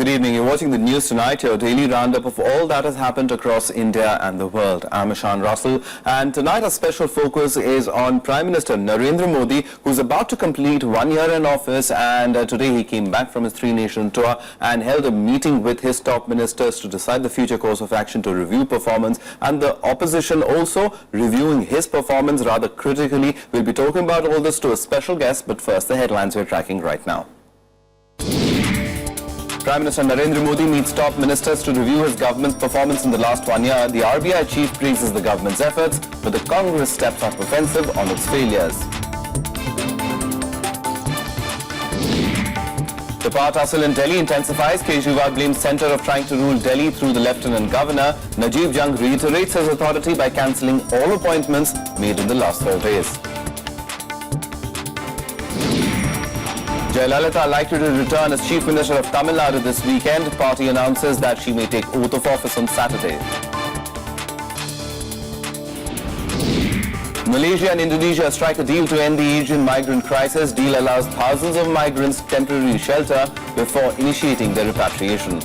Good evening. You're watching the news tonight, your daily roundup of all that has happened across India and the world. I'm Ishan Russell, and tonight our special focus is on Prime Minister Narendra Modi, who's about to complete 1 year in office, and today he came back from his three-nation tour and held a meeting with his top ministers to decide the future course of action, to review performance, and the opposition also reviewing his performance rather critically. We'll be talking about all this to a special guest, but first the headlines we're tracking right now. Prime Minister Narendra Modi meets top ministers to review his government's performance in the last 1 year. The RBI chief praises the government's efforts, but the Congress steps up offensive on its failures. The power tussle in Delhi intensifies. Kejriwal blames centre of trying to rule Delhi through the Lieutenant Governor. Najib Jung reiterates his authority by cancelling all appointments made in the last 4 days. Jayalalitha likely to return as Chief Minister of Tamil Nadu this weekend. Party announces that she may take oath of office on Saturday. Malaysia and Indonesia strike a deal to end the Asian migrant crisis. Deal allows thousands of migrants temporary shelter before initiating their repatriation.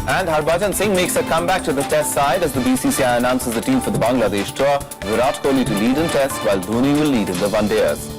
And Harbhajan Singh makes a comeback to the Test side as the BCCI announces the team for the Bangladesh tour. Virat Kohli to lead in Test, while Dhoni will lead in the One-Dayers.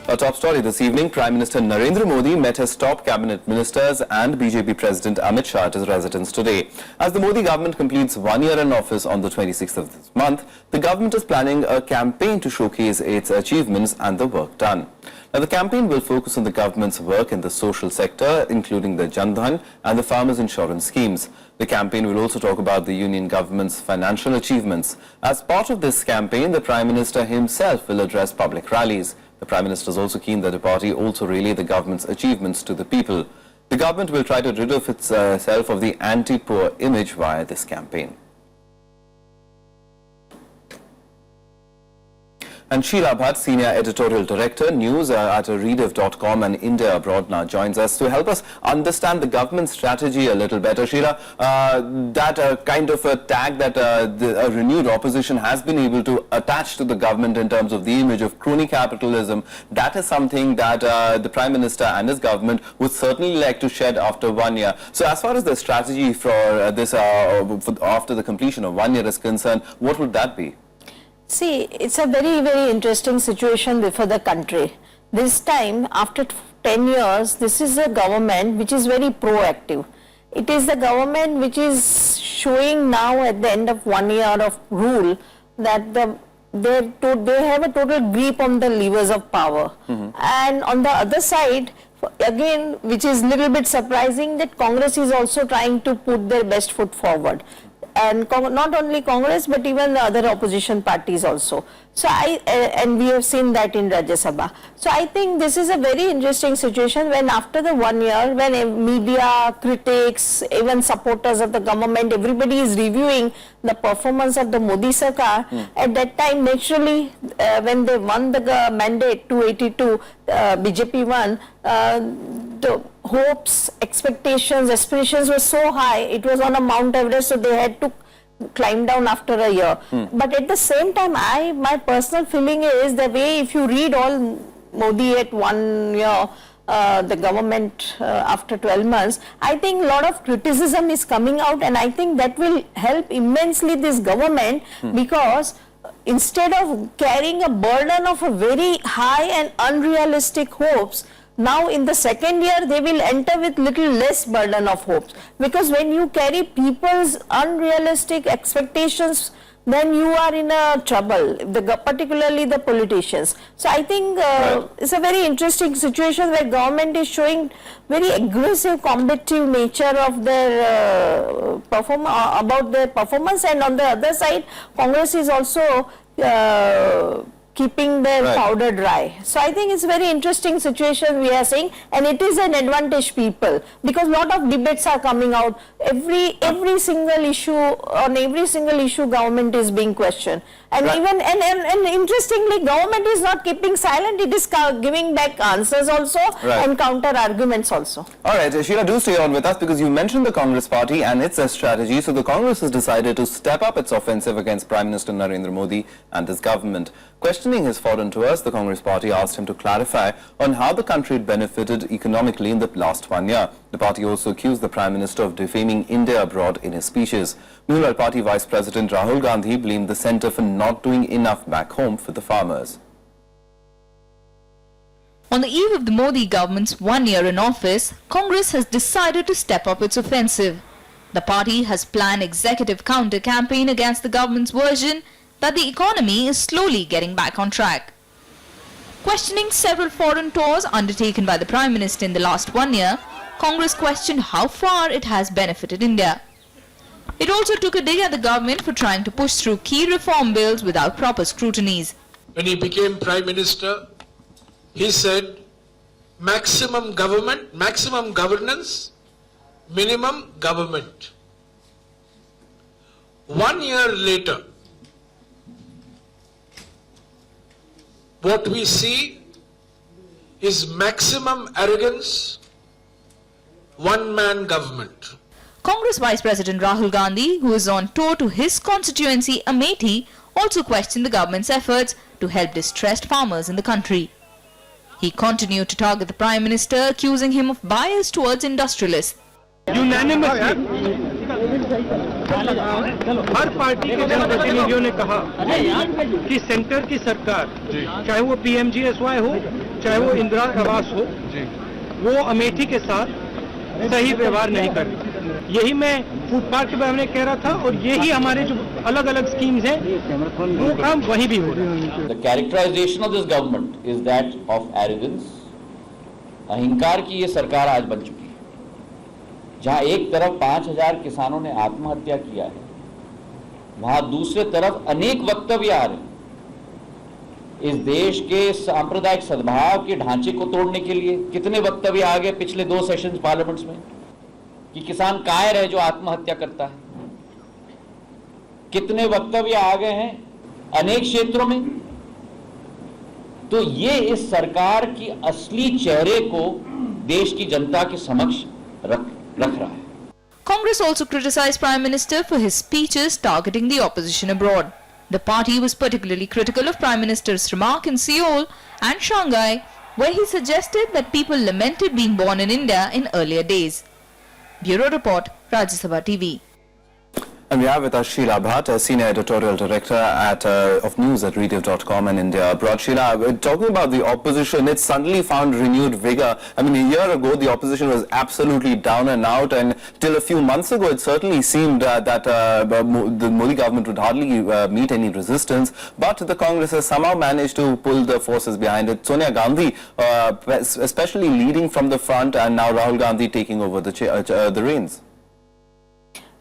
Our top story this evening, Prime Minister Narendra Modi met his top cabinet ministers and BJP President Amit Shah at his residence today. As the Modi government completes 1 year in office on the 26th of this month, the government is planning a campaign to showcase its achievements and the work done. Now, the campaign will focus on the government's work in the social sector, including the Jan Dhan and the farmers' insurance schemes. The campaign will also talk about the union government's financial achievements. As part of this campaign, the Prime Minister himself will address public rallies. The Prime Minister is also keen that the party also relay the government's achievements to the people. The government will try to rid of itself of the anti-poor image via this campaign. And Sheila Bhatt, Senior Editorial Director, News at rediff.com and India Abroad, now joins us to help us understand the government strategy a little better. Sheila, that kind of a tag that a renewed opposition has been able to attach to the government in terms of the image of crony capitalism, that is something that the Prime Minister and his government would certainly like to shed after 1 year. So as far as the strategy for this after the completion of 1 year is concerned, what would that be? See, it's a very, very interesting situation before the country. This time, after 10 years, this is a government which is very proactive. It is the government which is showing now at the end of 1 year of rule that they have a total grip on the levers of power. And on the other side, again, which is a little bit surprising, that Congress is also trying to put their best foot forward. And not only Congress, but even the other opposition parties also. So and we have seen that in Rajya Sabha. So I think this is a very interesting situation when after the 1 year, when media, critics, even supporters of the government, everybody is reviewing the performance of the Modi Sarkar. At that time, naturally, when they won the mandate 282, BJP won, the hopes, expectations, aspirations were so high, it was on a Mount Everest, so they had to climb down after a year. But at the same time, my personal feeling is the way, if you read all Modi at 1 year, the government after 12 months, I think a lot of criticism is coming out, and I think that will help immensely this government because instead of carrying a burden of a very high and unrealistic hopes, now in the second year they will enter with little less burden of hopes, because when you carry people's unrealistic expectations, then you are in a trouble, particularly the politicians. So I think it's a very interesting situation where government is showing very aggressive combative nature of their performance, and on the other side Congress is also keeping their Right. powder dry. So I think it's a very interesting situation we are seeing, and it is an advantage people, because a lot of debates are coming out. Every single issue, on every single issue, government is being questioned. And Right. even and interestingly, government is not keeping silent, it is giving back answers also, Right. and counter arguments also. All right, Sheila, do stay on with us because you mentioned the Congress party and its strategy. So the Congress has decided to step up its offensive against Prime Minister Narendra Modi and his government. Questioning his foreign tours, the Congress party asked him to clarify on how the country had benefited economically in the last 1 year. The party also accused the Prime Minister of defaming India abroad in his speeches. Meanwhile, party Vice President Rahul Gandhi blamed the centre for not doing enough back home for the farmers. On the eve of the Modi government's 1 year in office, Congress has decided to step up its offensive. The party has planned executive counter-campaign against the government's version that the economy is slowly getting back on track. Questioning several foreign tours undertaken by the Prime Minister in the last 1 year, Congress questioned how far it has benefited India. It also took a dig at the government for trying to push through key reform bills without proper scrutinies. When he became Prime Minister, he said, maximum government, maximum governance, minimum government. 1 year later, what we see is maximum arrogance, one-man government. Congress Vice President Rahul Gandhi, who is on tour to his constituency Amethi, also questioned the government's efforts to help distressed farmers in the country. He continued to target the Prime Minister, accusing him of bias towards industrialists. Unanimously her party के जनप्रतिनिधियों ने कहा कि centre की सरकार, चाहे वो PMGSY हो, चाहे वो इंदिरा आवास हो, वो अमेठी के साथ सही व्यवहार नहीं कर रही। यही मैं फूड पार्क के बारे में कह रहा था, और यही हमारे जो अलग अलग स्कीम्स हैं वो काम वहीं भी हो रहा है। The characterization of this government is that of arrogance. अहंकार की ये सरकार आज बन चुकी है, जहां एक तरफ 5000 किसानों ने आत्महत्या किया है, वहां दूसरे तरफ अनेक वक्तव्य आ रहे हैं इस देश के सांप्रदायिक सद्भाव के ढांचे को तोड़ने के लिए। कितने वक्तव्य आ गए पिछले 2 सेशंस पार्लियामेंट्स में कि किसान कायर है जो आत्महत्या करता है। कितने वक्तव्य आ गए हैं अनेक क्षेत्रों में। तो ये इस सरकार की असली चेहरे को देश की जनता के समक्ष रख रहा है। Congress also criticized Prime Minister for his speeches targeting the opposition abroad. The party was particularly critical of Prime Minister's remark in Seoul and Shanghai, where he suggested that people lamented being born in India in earlier days. Bureau Report, Rajya Sabha TV. And we have with us Sheila Bhatt, a Senior Editorial Director of News at Rediff.com and India Abroad. Sheila, we're talking about the opposition. It's suddenly found renewed vigor. I mean, a year ago, the opposition was absolutely down and out, and till a few months ago, it certainly seemed that the Modi government would hardly meet any resistance. But the Congress has somehow managed to pull the forces behind it. Sonia Gandhi, especially leading from the front, and now Rahul Gandhi taking over the reins.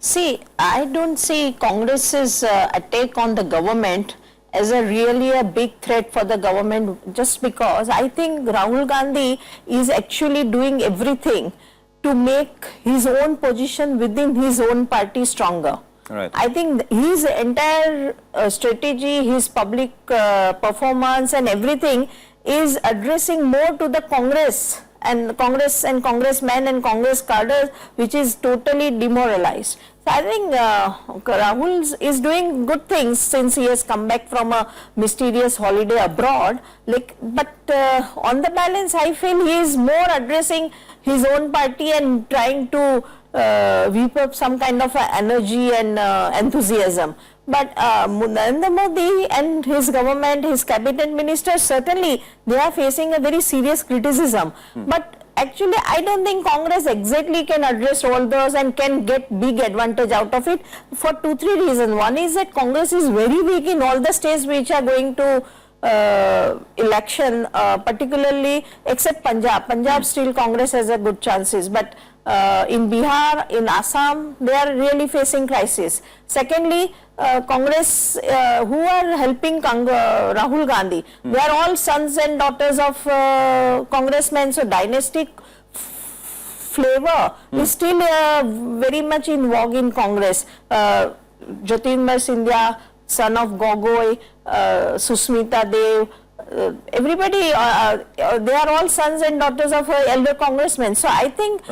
See, I don't see Congress's attack on the government as really a big threat for the government, just because I think Rahul Gandhi is actually doing everything to make his own position within his own party stronger. Right. I think his entire strategy, his public performance and everything is addressing more to the Congress and congressmen and Congress cadres, which is totally demoralized. So I think Rahul is doing good things since he has come back from a mysterious holiday abroad. But on the balance, I feel he is more addressing his own party and trying to whip up some kind of energy and enthusiasm. But Narendra Modi and his government, his cabinet ministers, certainly they are facing a very serious criticism. But actually, I don't think Congress exactly can address all those and can get big advantage out of it for 2-3 reasons. One is that Congress is very weak in all the states which are going to election, particularly except Punjab. Punjab still Congress has a good chances, but in Bihar, in Assam, they are really facing crisis. Secondly, Congress, who are helping Rahul Gandhi, they are all sons and daughters of congressmen, so dynastic flavor is still very much in vogue in Congress. Jyotirmay Scindia, son of Gogoi, Susmita Dev, everybody, they are all sons and daughters of elder congressmen. So I think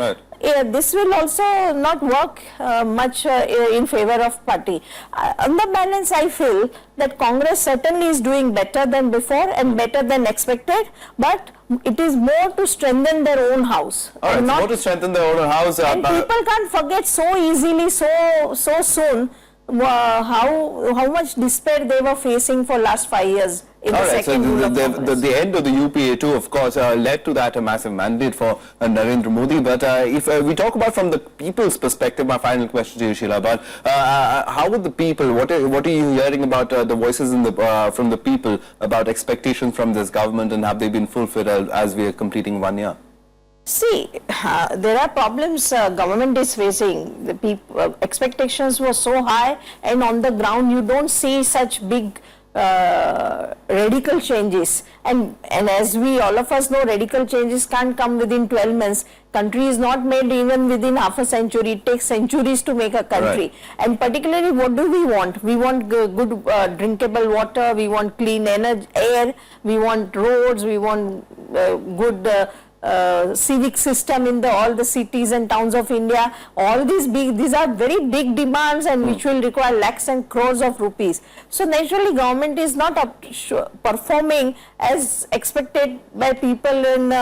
this will also not work much in favor of party. On the balance, I feel that Congress certainly is doing better than before and better than expected, but it is more to strengthen their own house. All right, more to strengthen their own house. And people can't forget so easily, so soon, how much despair they were facing for last 5 years in the second rule of Congress. The end of the UPA too, of course, led to that a massive mandate for Narendra Modi. But if we talk about from the people's perspective, my final question to you, Sheila, about how would the people, what are you hearing about the voices from the people about expectations from this government, and have they been fulfilled as we are completing 1 year? See, there are problems government is facing. The people, expectations were so high, and on the ground you don't see such big radical changes. And as we all of us know, radical changes can't come within 12 months. Country is not made even within half a century. It takes centuries to make a country. Right. And particularly, what do we want? We want good drinkable water. We want clean air. We want roads. We want good civic system in all the cities and towns of India. All these are very big demands, and which will require lakhs and crores of rupees. So naturally, government is not performing as expected by people in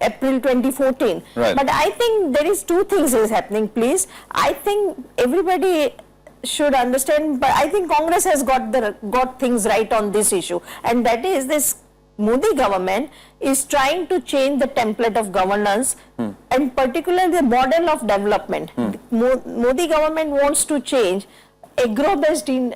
April 2014. Right. But I think there is two things is happening, please. I think everybody should understand, but I think Congress has got things right on this issue, and that is this Modi government is trying to change the template of governance and particularly the model of development. Modi government wants to change agro-based in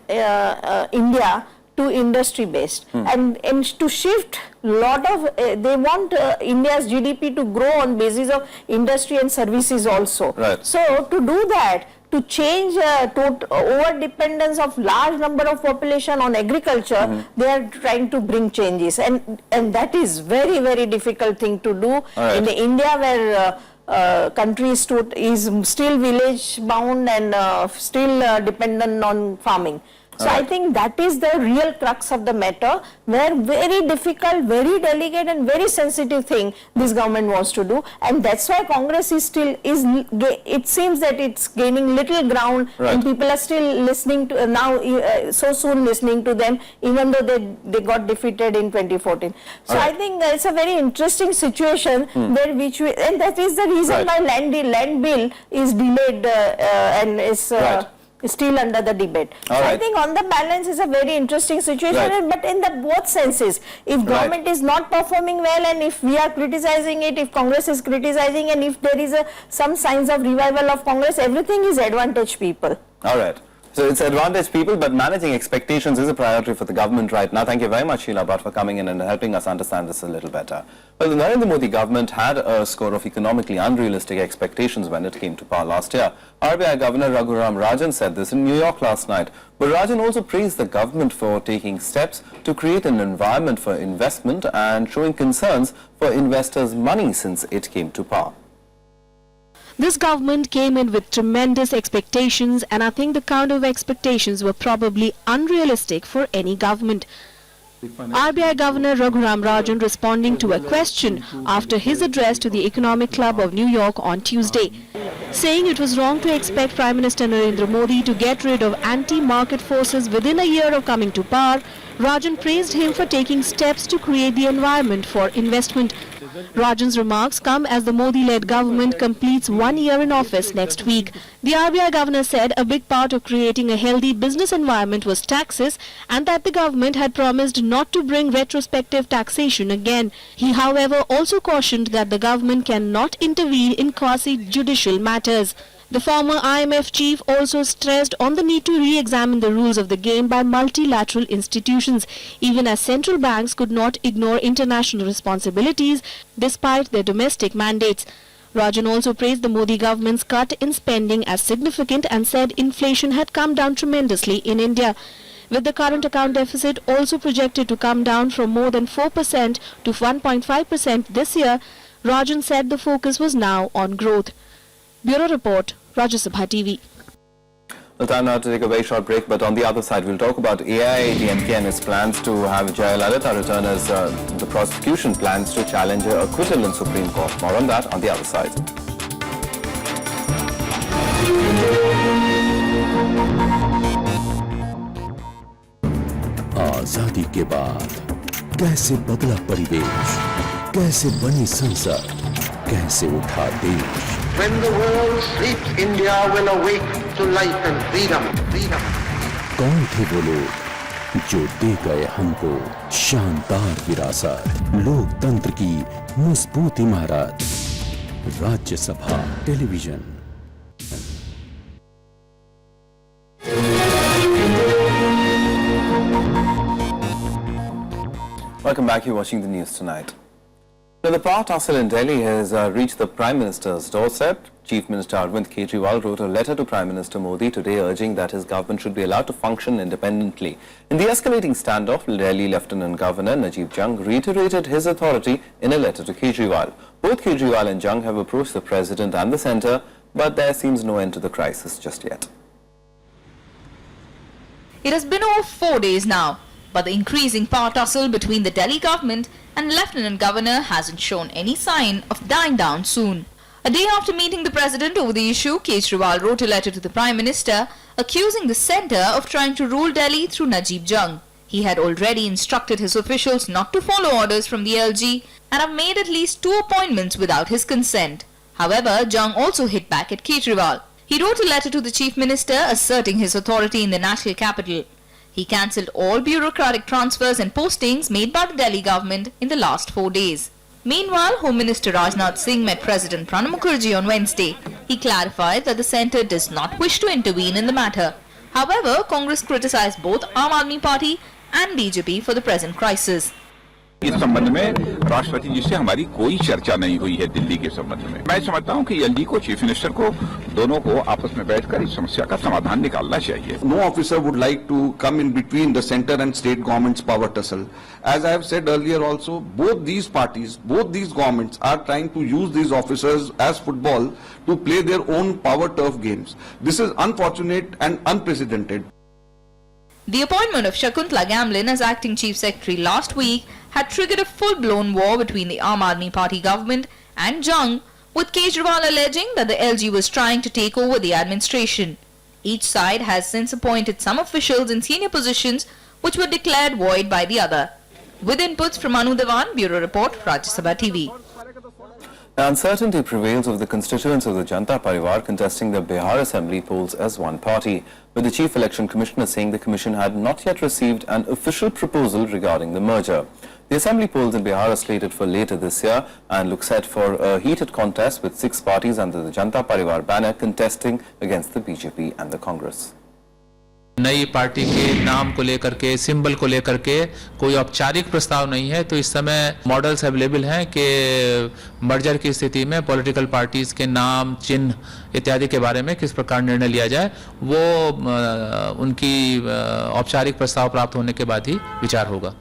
India to industry-based and to shift lot of, they want India's GDP to grow on basis of industry and services also. Right. So to do that, to change over dependence of large number of population on agriculture, they are trying to bring changes, and that is very difficult thing to do in India, where country is still village bound and still dependent on farming. So I think that is the real crux of the matter, where very difficult, very delicate and very sensitive thing this government wants to do, and that's why Congress is it seems that it's gaining little ground, and people are still listening to now, so soon listening to them, even though they got defeated in 2014. So I think it's a very interesting situation where and that is the reason why land bill is delayed and is still under the debate. So I think on the balance is a very interesting situation, but in the both senses, if government is not performing well, and if we are criticizing it, if Congress is criticizing, and if there is some signs of revival of Congress, everything is advantage people. All right. So it's advantage people, but managing expectations is a priority for the government right now. Thank you very much, Sheila Bhatt, for coming in and helping us understand this a little better. Well, the Narendra Modi government had a score of economically unrealistic expectations when it came to power last year. RBI Governor Rajan said this in New York last night. But Rajan also praised the government for taking steps to create an environment for investment and showing concerns for investors' money since it came to power. This government came in with tremendous expectations, and I think the count of expectations were probably unrealistic for any government. RBI Governor Rajan responding to a question after his address to the Economic Club of New York on Tuesday, saying it was wrong to expect Prime Minister Narendra Modi to get rid of anti-market forces within a year of coming to power. Rajan praised him for taking steps to create the environment for investment. Rajan's remarks come as the Modi-led government completes 1 year in office next week. The RBI governor said a big part of creating a healthy business environment was taxes, and that the government had promised not to bring retrospective taxation again. He, however, also cautioned that the government cannot intervene in quasi-judicial matters. The former IMF chief also stressed on the need to re-examine the rules of the game by multilateral institutions, even as central banks could not ignore international responsibilities despite their domestic mandates. Rajan also praised the Modi government's cut in spending as significant and said inflation had come down tremendously in India. With the current account deficit also projected to come down from more than 4% to 1.5% this year, Rajan said the focus was now on growth. Bureau Report, Rajya Sabha TV. Well, time now to take a very short break, but on the other side, we'll talk about AIADMK and its plans to have Jayalalitha return as the prosecution plans to challenge her acquittal in Supreme Court. More on that on the other side. आजादी के बाद कैसे बदला परिवेश, कैसे बनी संसद, कैसे उठा देश। When the world sleeps, India will awake to life and freedom. कौन थे वो लोग जो दे गए हमको शानदार विरासत, लोकतंत्र की मजबूत इमारत। Rajya Sabha television. Welcome back. You're watching the news tonight. Now, the power tussle in Delhi has reached the Prime Minister's doorstep. Chief Minister Arvind Kejriwal wrote a letter to Prime Minister Modi today urging that his government should be allowed to function independently. In the escalating standoff, Delhi Lieutenant Governor Najib Jung reiterated his authority in a letter to Kejriwal. Both Kejriwal and Jung have approached the President and the centre, but there seems no end to the crisis just yet. It has been over 4 days now, but the increasing power tussle between the Delhi government and Lieutenant Governor hasn't shown any sign of dying down soon. A day after meeting the President over the issue, Kejriwal wrote a letter to the Prime Minister accusing the centre of trying to rule Delhi through Najib Jung. He had already instructed his officials not to follow orders from the LG and have made at least 2 appointments without his consent. However, Jung also hit back at Kejriwal. He wrote a letter to the Chief Minister asserting his authority in the national capital. He cancelled all bureaucratic transfers and postings made by the Delhi government in the last 4 days. Meanwhile, Home Minister Rajnath Singh met President Pranab Mukherjee on Wednesday. He clarified that the centre does not wish to intervene in the matter. However, Congress criticised both Aam Aadmi Party and BJP for the present crisis. इस संबंध में राष्ट्रपति जी से हमारी कोई चर्चा नहीं हुई है दिल्ली के संबंध में। मैं समझता हूं कि एलजी को, चीफ मिनिस्टर को, दोनों को आपस में बैठकर इस समस्या का समाधान निकालना चाहिए। No officer would like to come in between the centre and state government's power tussle. As I have said earlier also, both these parties, both these governments are trying to use these officers as football to play their own power turf games. This is unfortunate and unprecedented. The appointment of Shakuntala Gamlin as acting chief secretary last week had triggered a full-blown war between the Aam Aadmi Party government and Jung, with Kejriwal alleging that the LG was trying to take over the administration. Each side has since appointed some officials in senior positions which were declared void by the other. With inputs from Anu Devan, Bureau Report, Rajya Sabha TV. Uncertainty prevails over the constituents of the Janata Parivar contesting the Bihar Assembly polls as one party, with the Chief Election Commissioner saying the Commission had not yet received an official proposal regarding the merger. The Assembly polls in Bihar are slated for later this year and look set for a heated contest with 6 parties under the Janata Parivar banner contesting against the BJP and the Congress. नई party के नाम को लेकर के, symbol को लेकर के कोई औपचारिक प्रस्ताव नहीं है, तो इस समय मॉडल्स अवेलेबल हैं कि मर्जर की स्थिति में पॉलिटिकल पार्टीज के नाम, चिन्ह इत्यादि के बारे में किस प्रकार निर्णय लिया जाए, वो उनकी औपचारिक प्रस्ताव प्राप्त होने के बाद ही विचार होगा।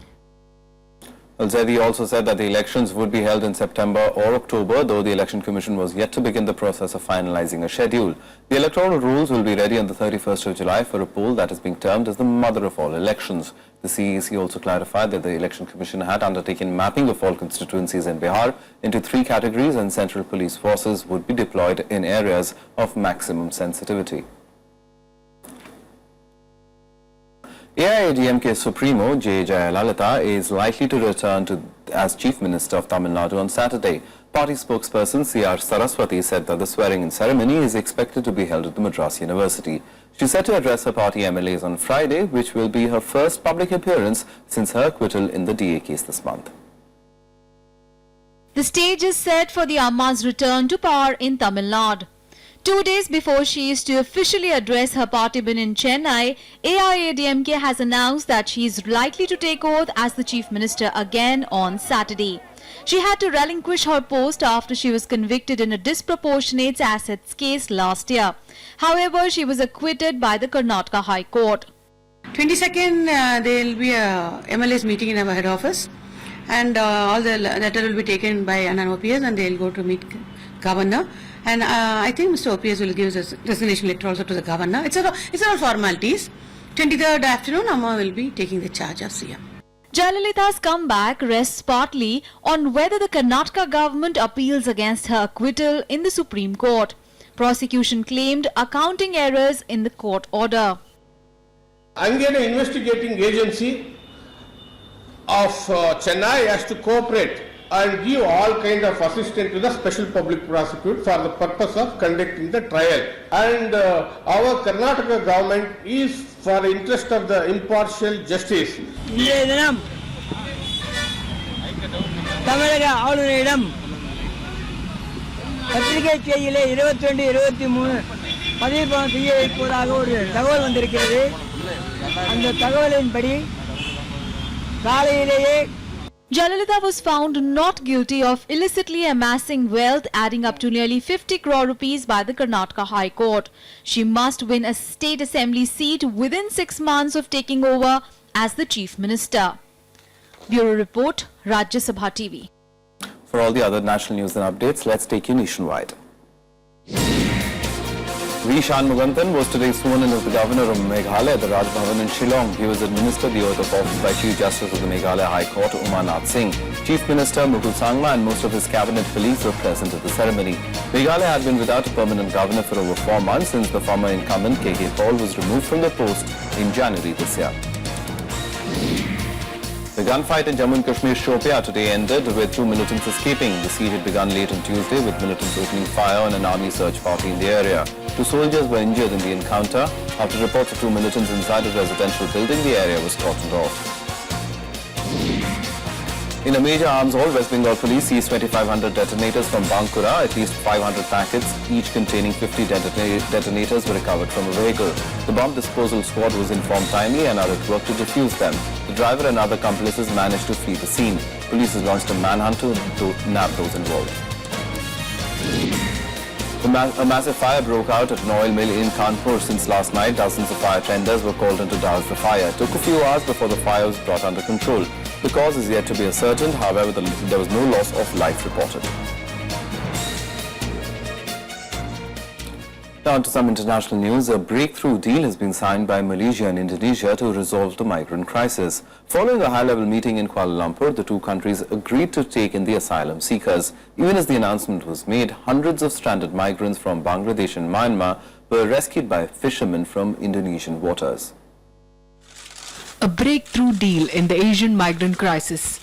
Al-Zaidi also said that the elections would be held in September or October, though the Election Commission was yet to begin the process of finalizing a schedule. The electoral rules will be ready on the 31st of July for a poll that is being termed as the mother of all elections. The CEC also clarified that the Election Commission had undertaken mapping of all constituencies in Bihar into 3 categories and central police forces would be deployed in areas of maximum sensitivity. AIADMK Supremo J. Jayalalitha is likely to return as Chief Minister of Tamil Nadu on Saturday. Party spokesperson C.R. Saraswati said that the swearing-in ceremony is expected to be held at the Madras University. She is set to address her party MLAs on Friday, which will be her first public appearance since her acquittal in the DA case this month. The stage is set for the Amma's return to power in Tamil Nadu. 2 days before she is to officially address her party bin in Chennai, AIADMK has announced that she is likely to take oath as the Chief Minister again on Saturday. She had to relinquish her post after she was convicted in a disproportionate assets case last year. However, she was acquitted by the Karnataka High Court. 22nd, there will be a MLS meeting in our head office, and all the letter will be taken by an OPS, and they will go to meet governor. And I think Mr. OPS will give us a resignation letter also to the governor. It's all formalities. 23rd afternoon, Amma will be taking the charge of CM. Jayalalitha's comeback rests partly on whether the Karnataka government appeals against her acquittal in the Supreme Court. Prosecution claimed accounting errors in the court order. Angena investigating agency of Chennai has to cooperate and give all kind of assistance to the special public prosecutor for the purpose of conducting the trial. And our Karnataka government is for the interest of the impartial justice. இன்றைய தினம் தமிழக ஆளுநரிடம் பத்திரிகை செய்தியிலே 22-23 பதிவு செய்ய இருப்பதாக ஒரு தகவல் வந்திருக்கிறது. அந்த தகவலின்படி காலையிலேயே Jayalalitha was found not guilty of illicitly amassing wealth adding up to nearly 50 crore rupees by the Karnataka High Court. She must win a state assembly seat within 6 months of taking over as the Chief Minister. Bureau Report, Rajya Sabha TV. For all the other national news and updates, let's take you nationwide. V. Shanmugantan was today sworn in as the Governor of Meghalaya at the Raj Bhavan in Shillong. He was administered the oath of office by Chief Justice of the Meghalaya High Court, Umanath Singh. Chief Minister Mukul Sangma and most of his cabinet colleagues were present at the ceremony. Meghalaya had been without a permanent governor for over 4 months since the former incumbent K.K. Paul was removed from the post in January this year. The gunfight in Jammu and Kashmir's Shopia today ended with 2 militants escaping. The siege had begun late on Tuesday with militants opening fire on an army search party in the area. 2 soldiers were injured in the encounter. After reports of 2 militants inside a residential building, the area was cordoned off. In a major arms haul, West Bengal police seized 2,500 detonators from Bankura. At least 500 packets, each containing 50 detonators, were recovered from a vehicle. The bomb disposal squad was informed timely and are at work to defuse them. The driver and other accomplices managed to flee the scene. Police has launched a manhunt to nab those involved. A massive fire broke out at an oil mill in Kanpur since last night. Dozens of fire tenders were called in to douse the fire. It took a few hours before the fire was brought under control. The cause is yet to be ascertained. However, there was no loss of life reported. Now on to some international news. A breakthrough deal has been signed by Malaysia and Indonesia to resolve the migrant crisis. Following a high-level meeting in Kuala Lumpur, the two countries agreed to take in the asylum seekers. Even as the announcement was made, hundreds of stranded migrants from Bangladesh and Myanmar were rescued by fishermen from Indonesian waters. A breakthrough deal in the Asian migrant crisis.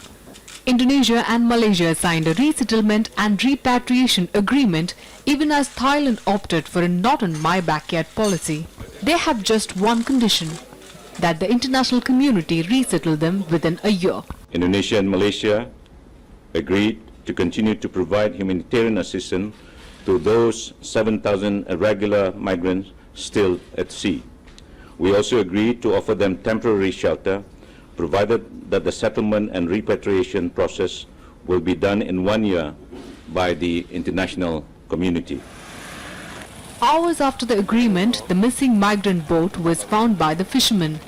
Indonesia and Malaysia signed a resettlement and repatriation agreement even as Thailand opted for a not in my backyard policy. They have just one condition, that the international community resettle them within a year. Indonesia and Malaysia agreed to continue to provide humanitarian assistance to those 7,000 irregular migrants still at sea. We also agreed to offer them temporary shelter, provided that the settlement and repatriation process will be done in 1 year by the international community. Hours after the agreement, the missing migrant boat was found by the fishermen,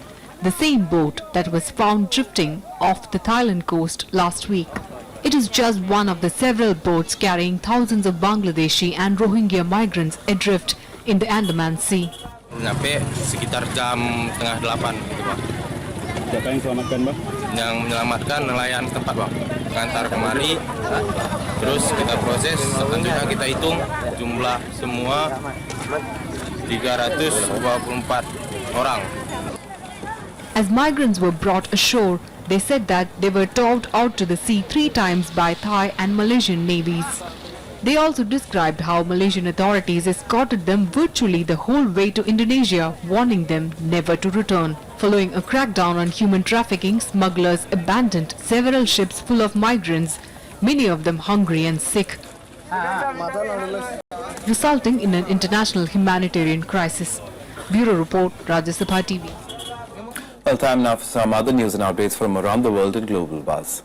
the same boat that was found drifting off the Thailand coast last week. It is just one of the several boats carrying thousands of Bangladeshi and Rohingya migrants adrift in the Andaman Sea. Sampai sekitar jam setengah 8 gitu, Pak. Siapa yang selamatkan, Bang? Yang menyelamatkan nelayan tempat, Bang. Ngantar kemari, terus kita proses, selanjutnya kita hitung jumlah semua 324 orang. As migrants were brought ashore, they said that they were towed out to the sea 3 times by Thai and Malaysian navies. They also described how Malaysian authorities escorted them virtually the whole way to Indonesia, warning them never to return. Following a crackdown on human trafficking, smugglers abandoned several ships full of migrants, many of them hungry and sick, resulting in an international humanitarian crisis. Bureau Report, Rajya Sabha TV. Well, time now for some other news and updates from around the world in Global Buzz.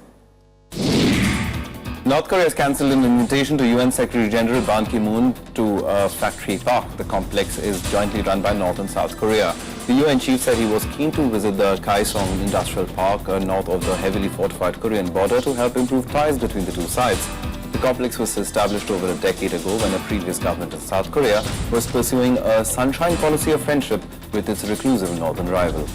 North Korea has cancelled an invitation to UN Secretary General Ban Ki-moon to a factory park. The complex is jointly run by North and South Korea. The UN chief said he was keen to visit the Kaesong Industrial Park north of the heavily fortified Korean border to help improve ties between the two sides. The complex was established over a decade ago when a previous government of South Korea was pursuing a sunshine policy of friendship with its reclusive northern rival.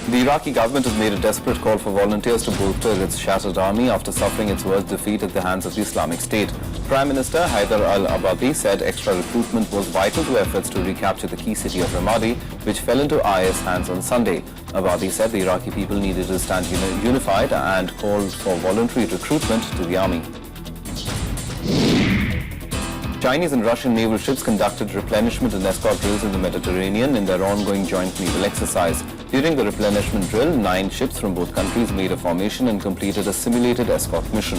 The Iraqi government has made a desperate call for volunteers to bolster its shattered army after suffering its worst defeat at the hands of the Islamic State. Prime Minister Haider al-Abadi said extra recruitment was vital to efforts to recapture the key city of Ramadi, which fell into IS hands on Sunday. Abadi said the Iraqi people needed to stand unified and called for voluntary recruitment to the army. Chinese and Russian naval ships conducted replenishment and escort drills in the Mediterranean in their ongoing joint naval exercise. During the replenishment drill, 9 ships from both countries made a formation and completed a simulated escort mission.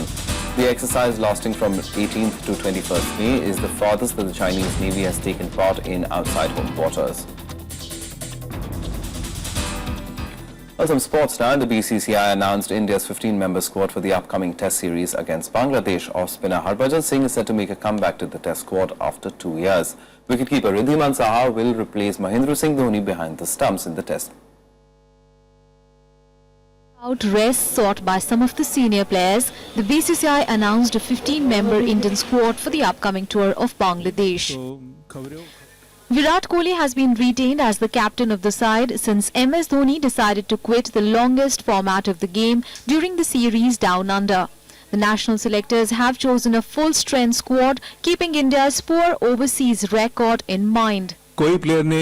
The exercise, lasting from 18th to 21st May, is the farthest that the Chinese Navy has taken part in outside home waters. Well, some sports now. The BCCI announced India's 15-member squad for the upcoming Test series against Bangladesh. Off-spinner Harbhajan Singh is set to make a comeback to the Test squad after 2 years. Wicketkeeper Ridhiman Saha will replace Mahendra Singh Dhoni behind the stumps in the Test. Out rest sought by some of the senior players, the BCCI announced a 15-member Indian squad for the upcoming tour of Bangladesh. Virat Kohli has been retained as the captain of the side since MS Dhoni decided to quit the longest format of the game during the series Down Under. The national selectors have chosen a full-strength squad, keeping India's poor overseas record in mind. कोई player ने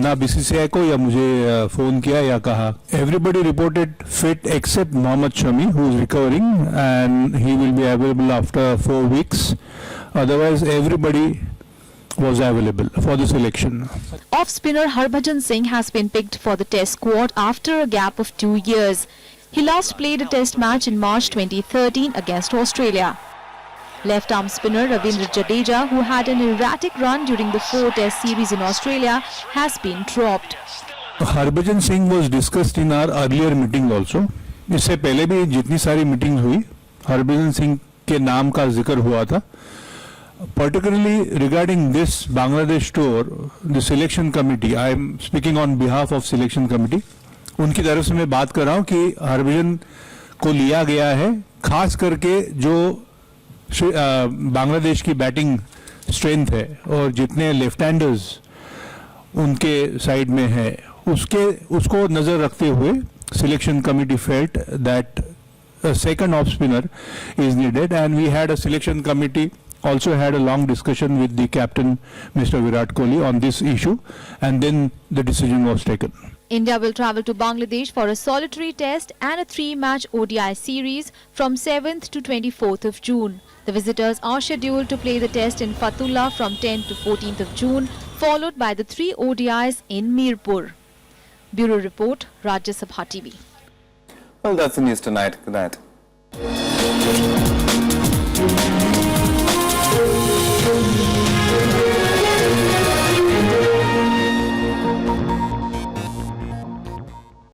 ना BCCI को या मुझे phone किया या कहा. Everybody reported fit except Mohammad Shami, who is recovering and he will be available after 4 weeks. Otherwise, everybody was available for the selection. Off-spinner Harbhajan Singh has been picked for the Test squad after a gap of 2 years. He last played a Test match in March 2013 against Australia. Left-arm spinner Ravindra Jadeja, who had an erratic run during the 4 Test series in Australia, has been dropped. Harbhajan Singh was discussed in our earlier meeting also. इससे पहले भी जितनी सारी meetings हुई, हरभजन सिंह के नाम का जिक्र हुआ था. Particularly regarding this Bangladesh tour, the selection committee, I am speaking on behalf of selection committee, उनकी तरफ से मैं बात कर रहा हूँ कि हरभजन को लिया गया है, खास करके जो बांग्लादेश की बैटिंग स्ट्रेंथ है और जितने लेफ्ट हैंडर्स उनके साइड में है, उसको नज़र रखते हुए selection committee felt that a second off spinner is needed, and we had a selection committee also had a long discussion with the captain Mr. Virat Kohli on this issue, and then the decision was taken. India will travel to Bangladesh for a solitary test and a 3-match ODI series from 7th to 24th of June. The visitors are scheduled to play the test in Fatullah from 10th to 14th of June, followed by the 3 ODIs in Mirpur. Bureau Report, Rajya Sabha TV. Well, that's the news tonight. Good night.